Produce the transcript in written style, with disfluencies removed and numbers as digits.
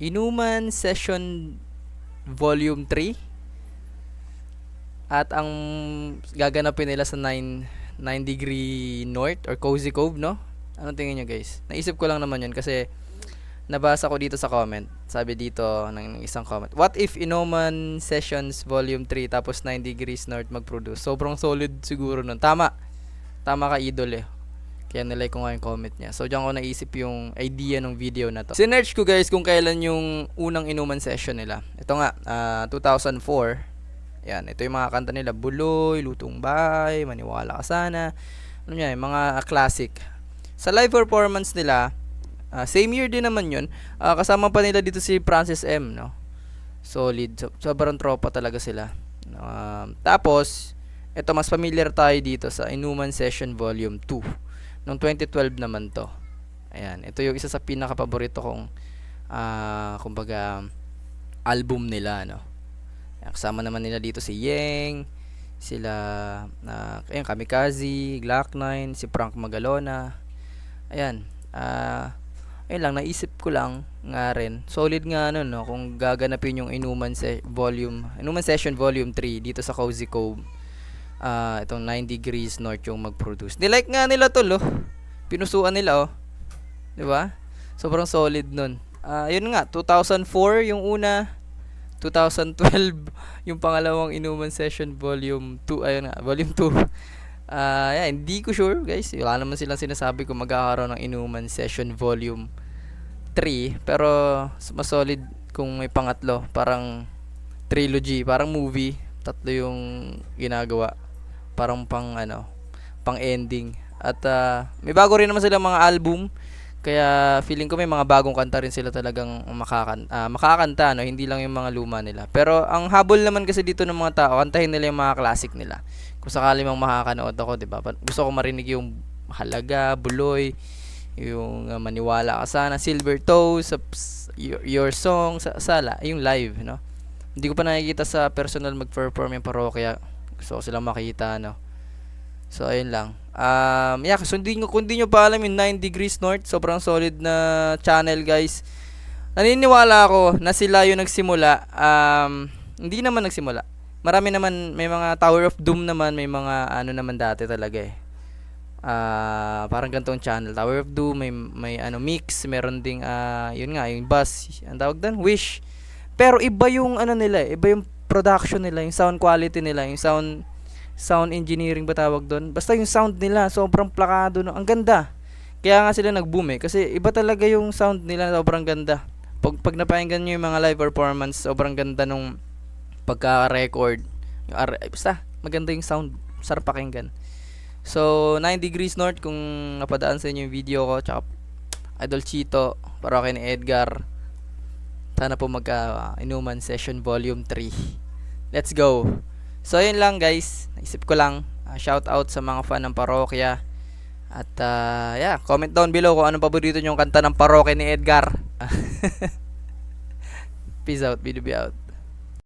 Inuman Session Volume 3. At ang gaganapin nila sa 9 degree north or Cozy Cove, no? Ano tingin nyo guys? Naisip ko lang naman yun kasi nabasa ko dito sa comment. Sabi dito ng isang comment, what if Inuman Sessions Volume 3 tapos 9 degrees north mag-produce? Sobrang solid siguro nun. Tama. Tama ka, idol eh. Kaya nilike ko nga yung comment niya. So diyan ko naisip yung idea ng video na to. Sinearch ko guys kung kailan yung unang Inuman session nila. Ito nga, 2004. Yan, ito yung mga kanta nila. Buloy, Lutong Bahay, Maniwala Ka Sana. Ano yan, mga classic. Sa live performance nila, same year din naman yun. Kasama pa nila dito si Francis M, no? Solid. Sobrang tropa talaga sila. Tapos, ito mas familiar tayo dito sa Inuman Session Volume 2. Noong 2012 naman to. Ayan, ito yung isa sa pinaka-paborito kong kumbaga album nila, no? Kasama naman nila dito si Yeng, sila ayun, Kamikaze, Glock 9, si Frank Magalona. Ayan, ayun lang, naisip ko lang nga rin. Solid nga ano, no, kung gaganapin yung Inuman Session Volume 3 dito sa Cozy Cove. Itong 9 degrees north yung mag-produce. Nilike nga nila to, lo. Pinusuan nila, oh. 'Di ba? Sobrang solid nun. Yun nga, 2004 yung una, 2012 yung pangalawang Inuman Session Volume 2. Ayun nga, Volume 2. Hindi ko sure guys. Wala naman silang sinasabi kung magkakaroon ng Inuman Session Volume 3. Pero mas solid kung may pangatlo. Parang trilogy, parang movie. Tatlo yung ginagawa. Parang pang ending. At may bago rin naman silang mga album. Kaya feeling ko may mga bagong kanta rin sila talagang makakanta, no? Hindi lang yung mga luma nila. Pero ang habol naman kasi dito ng mga tao, kantahin nila yung mga classic nila. Kung sakali mang makakanood ako, 'di ba? Gusto ko marinig yung Halaga, Buloy, yung Maniwala Ka Sana, Silver Toes, Your Song, Sala, yung live, no? Hindi ko pa nakikita sa personal mag-perform yung parokya. Gusto ko silang makita, no? So ayun lang. So kung di nyo pa alam yung 9 degrees north, sobrang solid na channel guys. Naniniwala ako na sila yung nagsimula. Hindi naman nagsimula. Marami naman, may mga Tower of Doom naman, may mga ano naman dati talaga eh. Parang ganitong channel, Tower of Doom, may mix, meron ding yun nga, yung Buzz, ang tawag doon, Wish. Pero iba yung ano nila, iba yung production nila, yung sound quality nila, yung sound engineering ba tawag doon? Basta yung sound nila, sobrang plakado, no? Ang ganda. Kaya nga sila nag-boom eh. Kasi iba talaga yung sound nila, sobrang ganda. Pag napakinggan nyo yung mga live performance, sobrang ganda nung pagka-record. Basta, maganda yung sound. Sarap pakinggan. So, 9 degrees north, kung napadaan sa inyo yung video ko, tsaka Idol Chito, Parokya ni Edgar. Sana po Inuman Session Volume 3. Let's go! So yun lang guys, naisip ko lang, shout out sa mga fan ng parokya. At comment down below kung anong paborito nyong kanta ng parokya ni Edgar. Peace out, BDB out.